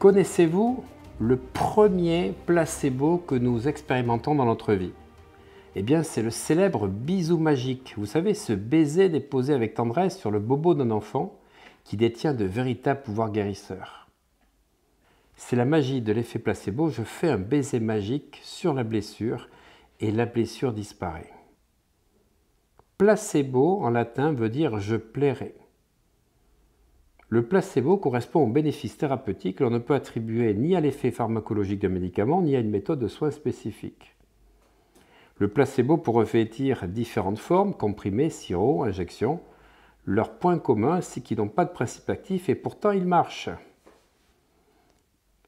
Connaissez-vous le premier placebo que nous expérimentons dans notre vie? Eh bien, c'est le célèbre bisou magique. Vous savez, ce baiser déposé avec tendresse sur le bobo d'un enfant qui détient de véritables pouvoirs guérisseurs. C'est la magie de l'effet placebo. Je fais un baiser magique sur la blessure et la blessure disparaît. Placebo, en latin, veut dire « je plairai ». Le placebo correspond au bénéfice thérapeutique que l'on ne peut attribuer ni à l'effet pharmacologique d'un médicament, ni à une méthode de soins spécifique. Le placebo peut revêtir différentes formes, comprimés, sirop, injection. Leur point commun, c'est qu'ils n'ont pas de principe actif et pourtant ils marchent.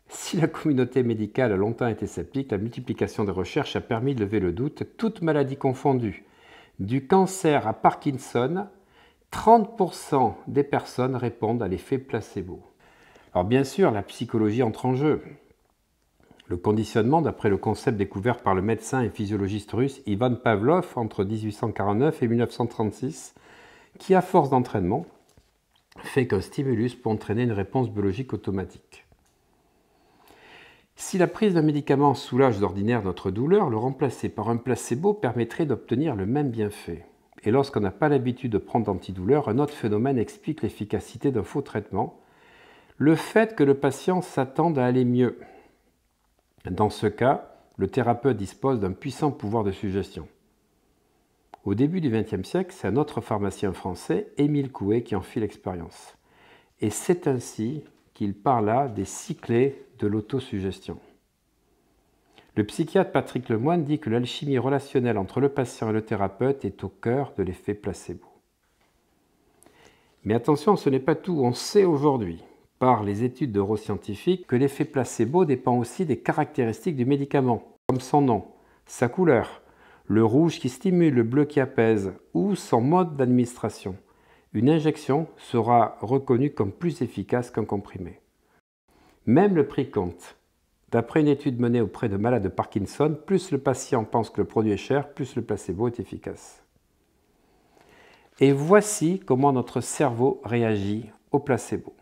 Si la communauté médicale a longtemps été sceptique, la multiplication des recherches a permis de lever le doute, toutes maladies confondues. Du cancer à Parkinson, 30% des personnes répondent à l'effet placebo. Alors bien sûr, la psychologie entre en jeu. Le conditionnement, d'après le concept découvert par le médecin et physiologiste russe Ivan Pavlov entre 1849 et 1936, qui à force d'entraînement, fait qu'un stimulus peut entraîner une réponse biologique automatique. Si la prise d'un médicament soulage d'ordinaire notre douleur, le remplacer par un placebo permettrait d'obtenir le même bienfait. Et lorsqu'on n'a pas l'habitude de prendre d'antidouleur, un autre phénomène explique l'efficacité d'un faux traitement, le fait que le patient s'attende à aller mieux. Dans ce cas, le thérapeute dispose d'un puissant pouvoir de suggestion. Au début du XXe siècle, c'est un autre pharmacien français, Émile Coué, qui en fit l'expérience. Et c'est ainsi qu'il parla des cyclés de l'autosuggestion. Le psychiatre Patrick Lemoine dit que l'alchimie relationnelle entre le patient et le thérapeute est au cœur de l'effet placebo. Mais attention, ce n'est pas tout. On sait aujourd'hui, par les études neuroscientifiques, que l'effet placebo dépend aussi des caractéristiques du médicament, comme son nom, sa couleur, le rouge qui stimule, le bleu qui apaise, ou son mode d'administration. Une injection sera reconnue comme plus efficace qu'un comprimé. Même le prix compte. D'après une étude menée auprès de malades de Parkinson, plus le patient pense que le produit est cher, plus le placebo est efficace. Et voici comment notre cerveau réagit au placebo.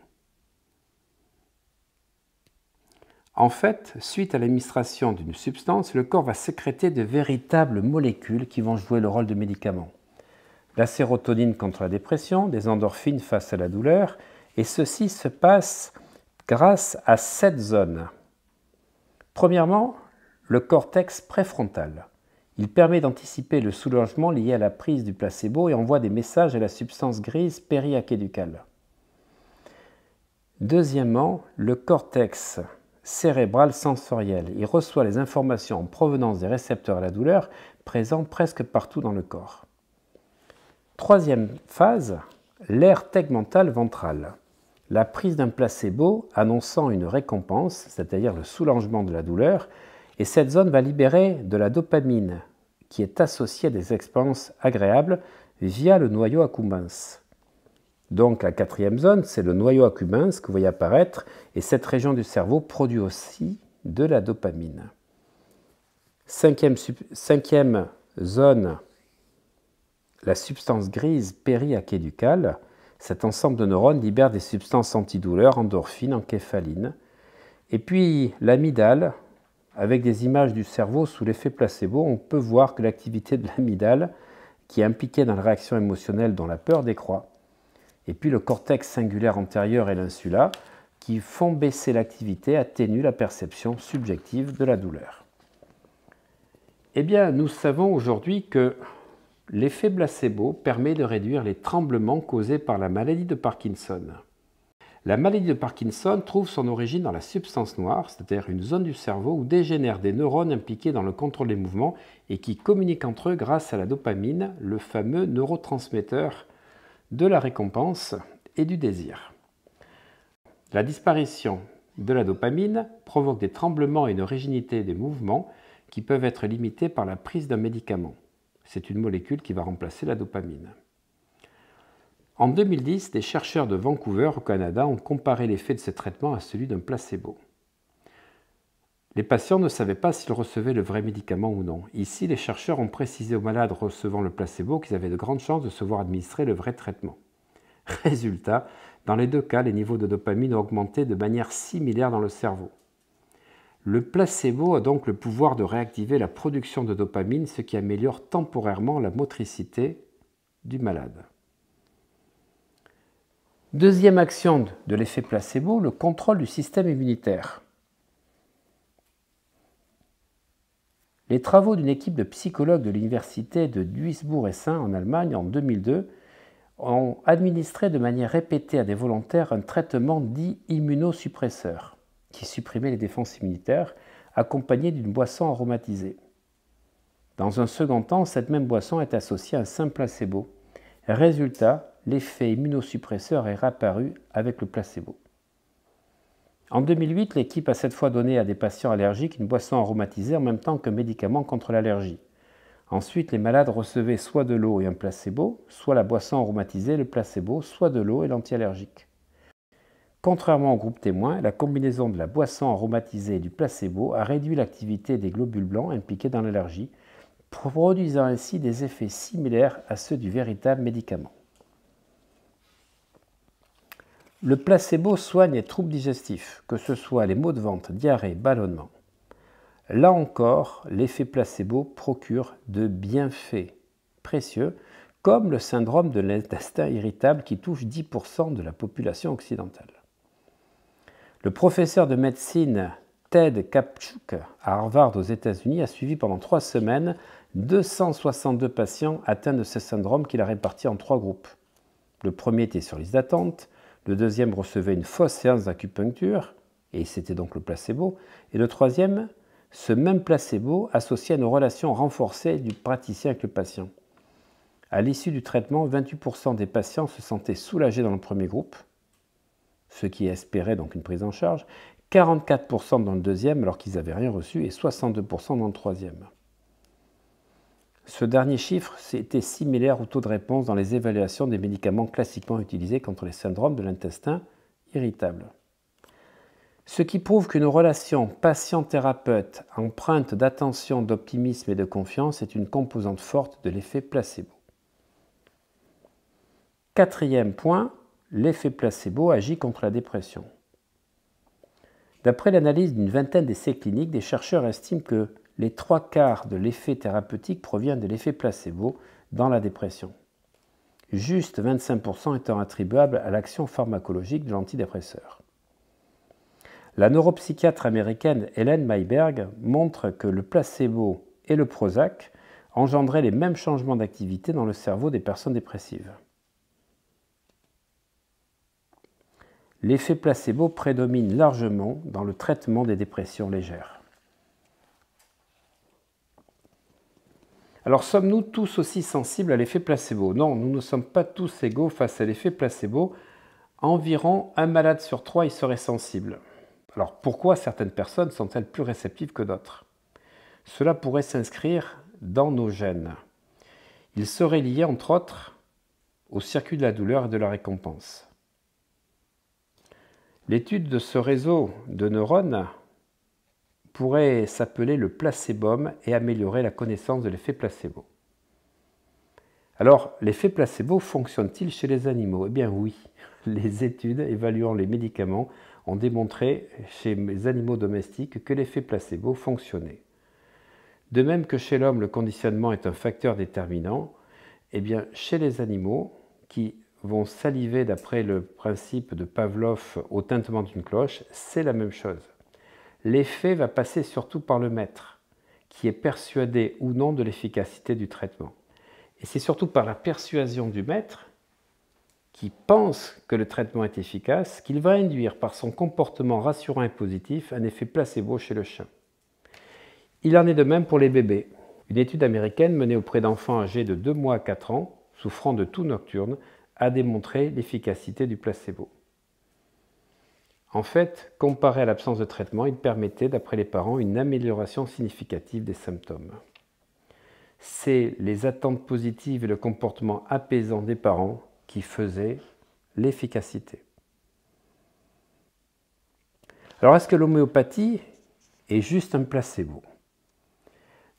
En fait, suite à l'administration d'une substance, le corps va sécréter de véritables molécules qui vont jouer le rôle de médicaments. La sérotonine contre la dépression, des endorphines face à la douleur, et ceci se passe grâce à 7 zones. Premièrement, le cortex préfrontal. Il permet d'anticiper le soulagement lié à la prise du placebo et envoie des messages à la substance grise périaquéducale. Deuxièmement, le cortex cérébral sensoriel. Il reçoit les informations en provenance des récepteurs à la douleur présents presque partout dans le corps. Troisième phase, l'aire tegmentale ventrale. La prise d'un placebo annonçant une récompense, c'est-à-dire le soulagement de la douleur, et cette zone va libérer de la dopamine, qui est associée à des expériences agréables via le noyau accumbens. Donc la quatrième zone, c'est le noyau accumbens que vous voyez apparaître, et cette région du cerveau produit aussi de la dopamine. Cinquième zone, la substance grise périaquéducale. Cet ensemble de neurones libère des substances antidouleurs, endorphines, encéphaline. Et puis l'amygdale, avec des images du cerveau sous l'effet placebo, on peut voir que l'activité de l'amygdale, qui est impliquée dans la réaction émotionnelle dont la peur décroît, et puis le cortex cingulaire antérieur et l'insula, qui font baisser l'activité, atténuent la perception subjective de la douleur. Eh bien, nous savons aujourd'hui que l'effet placebo permet de réduire les tremblements causés par la maladie de Parkinson. La maladie de Parkinson trouve son origine dans la substance noire, c'est-à-dire une zone du cerveau où dégénèrent des neurones impliqués dans le contrôle des mouvements et qui communiquent entre eux grâce à la dopamine, le fameux neurotransmetteur de la récompense et du désir. La disparition de la dopamine provoque des tremblements et une rigidité des mouvements qui peuvent être limités par la prise d'un médicament. C'est une molécule qui va remplacer la dopamine. En 2010, des chercheurs de Vancouver, au Canada, ont comparé l'effet de ce traitement à celui d'un placebo. Les patients ne savaient pas s'ils recevaient le vrai médicament ou non. Ici, les chercheurs ont précisé aux malades recevant le placebo qu'ils avaient de grandes chances de se voir administrer le vrai traitement. Résultat, dans les deux cas, les niveaux de dopamine ont augmenté de manière similaire dans le cerveau. Le placebo a donc le pouvoir de réactiver la production de dopamine, ce qui améliore temporairement la motricité du malade. Deuxième action de l'effet placebo, le contrôle du système immunitaire. Les travaux d'une équipe de psychologues de l'université de Duisbourg-Essen en Allemagne en 2002 ont administré de manière répétée à des volontaires un traitement dit immunosuppresseur, qui supprimait les défenses immunitaires, accompagné d'une boisson aromatisée. Dans un second temps, cette même boisson est associée à un simple placebo. Résultat, l'effet immunosuppresseur est réapparu avec le placebo. En 2008, l'équipe a cette fois donné à des patients allergiques une boisson aromatisée en même temps qu'un médicament contre l'allergie. Ensuite, les malades recevaient soit de l'eau et un placebo, soit la boisson aromatisée, le placebo, soit de l'eau et l'antiallergique. Contrairement au groupe témoin, la combinaison de la boisson aromatisée et du placebo a réduit l'activité des globules blancs impliqués dans l'allergie, produisant ainsi des effets similaires à ceux du véritable médicament. Le placebo soigne les troubles digestifs, que ce soit les maux de ventre, diarrhée, ballonnement. Là encore, l'effet placebo procure de bienfaits précieux, comme le syndrome de l'intestin irritable qui touche 10% de la population occidentale. Le professeur de médecine Ted Kaptchuk à Harvard aux États-Unis a suivi pendant 3 semaines 262 patients atteints de ce syndrome qu'il a répartis en 3 groupes. Le premier était sur liste d'attente, le deuxième recevait une fausse séance d'acupuncture, et c'était donc le placebo, et le troisième, ce même placebo associé à une relation renforcée du praticien avec le patient. À l'issue du traitement, 28% des patients se sentaient soulagés dans le premier groupe, ceux qui espéraient donc une prise en charge, 44% dans le deuxième alors qu'ils n'avaient rien reçu et 62% dans le troisième. Ce dernier chiffre était similaire au taux de réponse dans les évaluations des médicaments classiquement utilisés contre les syndromes de l'intestin irritable. Ce qui prouve qu'une relation patient-thérapeute empreinte d'attention, d'optimisme et de confiance est une composante forte de l'effet placebo. Quatrième point, l'effet placebo agit contre la dépression. D'après l'analyse d'une vingtaine d'essais cliniques, des chercheurs estiment que les 3/4 de l'effet thérapeutique provient de l'effet placebo dans la dépression, juste 25% étant attribuables à l'action pharmacologique de l'antidépresseur. La neuropsychiatre américaine Ellen Mayberg montre que le placebo et le Prozac engendraient les mêmes changements d'activité dans le cerveau des personnes dépressives. L'effet placebo prédomine largement dans le traitement des dépressions légères. Alors, sommes-nous tous aussi sensibles à l'effet placebo? Non, nous ne sommes pas tous égaux face à l'effet placebo. Environ un malade sur 3 y serait sensible. Alors, pourquoi certaines personnes sont-elles plus réceptives que d'autres? Cela pourrait s'inscrire dans nos gènes. Il serait lié, entre autres, au circuit de la douleur et de la récompense. L'étude de ce réseau de neurones pourrait s'appeler le placébome et améliorer la connaissance de l'effet placebo. Alors, l'effet placebo fonctionne-t-il chez les animaux? Eh bien oui, les études évaluant les médicaments ont démontré chez les animaux domestiques que l'effet placebo fonctionnait. De même que chez l'homme, le conditionnement est un facteur déterminant, eh bien chez les animaux qui vont saliver d'après le principe de Pavlov au tintement d'une cloche, c'est la même chose. L'effet va passer surtout par le maître, qui est persuadé ou non de l'efficacité du traitement. Et c'est surtout par la persuasion du maître, qui pense que le traitement est efficace, qu'il va induire par son comportement rassurant et positif un effet placebo chez le chien. Il en est de même pour les bébés. Une étude américaine menée auprès d'enfants âgés de 2 mois à 4 ans, souffrant de toux nocturnes, a démontré l'efficacité du placebo. En fait, comparé à l'absence de traitement, il permettait, d'après les parents, une amélioration significative des symptômes. C'est les attentes positives et le comportement apaisant des parents qui faisaient l'efficacité. Alors, est-ce que l'homéopathie est juste un placebo?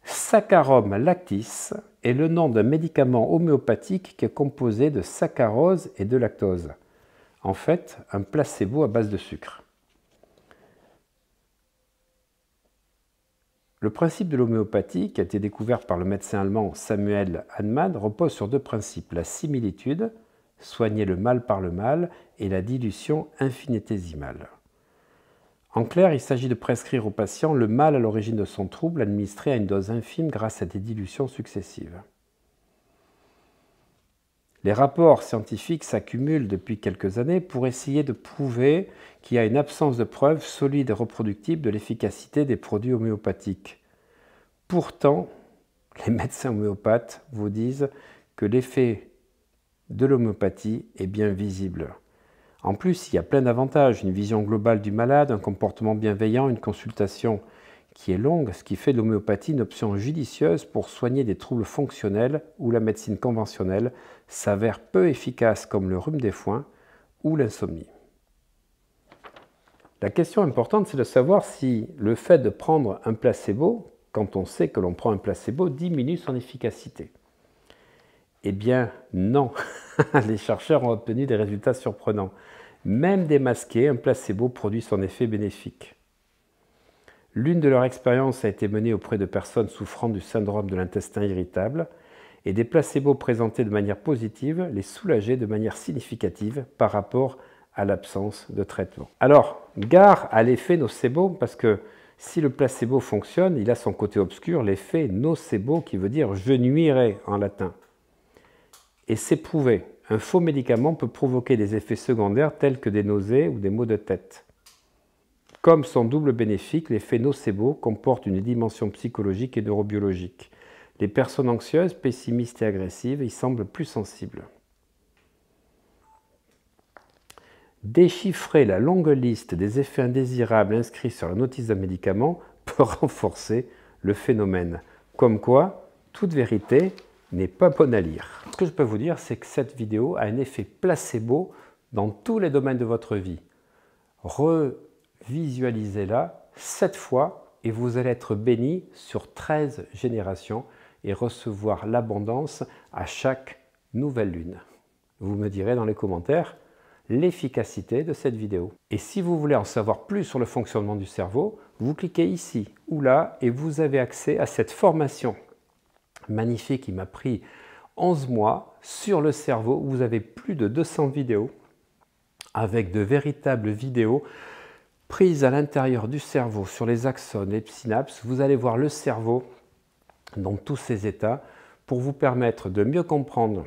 Saccharum lactis est le nom d'un médicament homéopathique qui est composé de saccharose et de lactose. En fait, un placebo à base de sucre. Le principe de l'homéopathie, qui a été découvert par le médecin allemand Samuel Hahnemann, repose sur deux principes, la similitude, soigner le mal par le mal, et la dilution infinitésimale. En clair, il s'agit de prescrire au patient le mal à l'origine de son trouble, administré à une dose infime grâce à des dilutions successives. Les rapports scientifiques s'accumulent depuis quelques années pour essayer de prouver qu'il y a une absence de preuves solides et reproductibles de l'efficacité des produits homéopathiques. Pourtant, les médecins homéopathes vous disent que l'effet de l'homéopathie est bien visible. En plus, il y a plein d'avantages, une vision globale du malade, un comportement bienveillant, une consultation qui est longue, ce qui fait de l'homéopathie une option judicieuse pour soigner des troubles fonctionnels où la médecine conventionnelle s'avère peu efficace comme le rhume des foins ou l'insomnie. La question importante, c'est de savoir si le fait de prendre un placebo, quand on sait que l'on prend un placebo, diminue son efficacité. Eh bien non, les chercheurs ont obtenu des résultats surprenants. Même démasqué, un placebo produit son effet bénéfique. L'une de leurs expériences a été menée auprès de personnes souffrant du syndrome de l'intestin irritable et des placebos présentés de manière positive les soulageaient de manière significative par rapport à l'absence de traitement. Alors, gare à l'effet nocebo, parce que si le placebo fonctionne, il a son côté obscur, l'effet nocebo qui veut dire « je nuirai » en latin. Et c'est prouvé, un faux médicament peut provoquer des effets secondaires tels que des nausées ou des maux de tête. Comme son double bénéfique, l'effet nocebo comporte une dimension psychologique et neurobiologique. Les personnes anxieuses, pessimistes et agressives y semblent plus sensibles. Déchiffrer la longue liste des effets indésirables inscrits sur la notice d'un médicament peut renforcer le phénomène. Comme quoi, toute vérité n'est pas bonne à lire. Ce que je peux vous dire, c'est que cette vidéo a un effet placebo dans tous les domaines de votre vie. Revisualisez-la 7 fois et vous allez être béni sur 13 générations et recevoir l'abondance à chaque nouvelle lune. Vous me direz dans les commentaires l'efficacité de cette vidéo. Et si vous voulez en savoir plus sur le fonctionnement du cerveau, vous cliquez ici ou là et vous avez accès à cette formation magnifique qui m'a pris 11 mois sur le cerveau. Vous avez plus de 200 vidéos avec de véritables vidéos prises à l'intérieur du cerveau sur les axones, les synapses. Vous allez voir le cerveau dans tous ses états pour vous permettre de mieux comprendre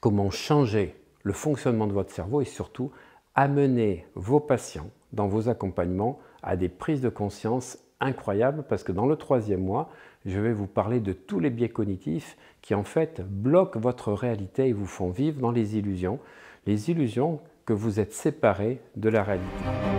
comment changer le fonctionnement de votre cerveau et surtout amener vos patients dans vos accompagnements à des prises de conscience incroyables parce que dans le 3e mois, je vais vous parler de tous les biais cognitifs qui en fait bloquent votre réalité et vous font vivre dans les illusions que vous êtes séparés de la réalité.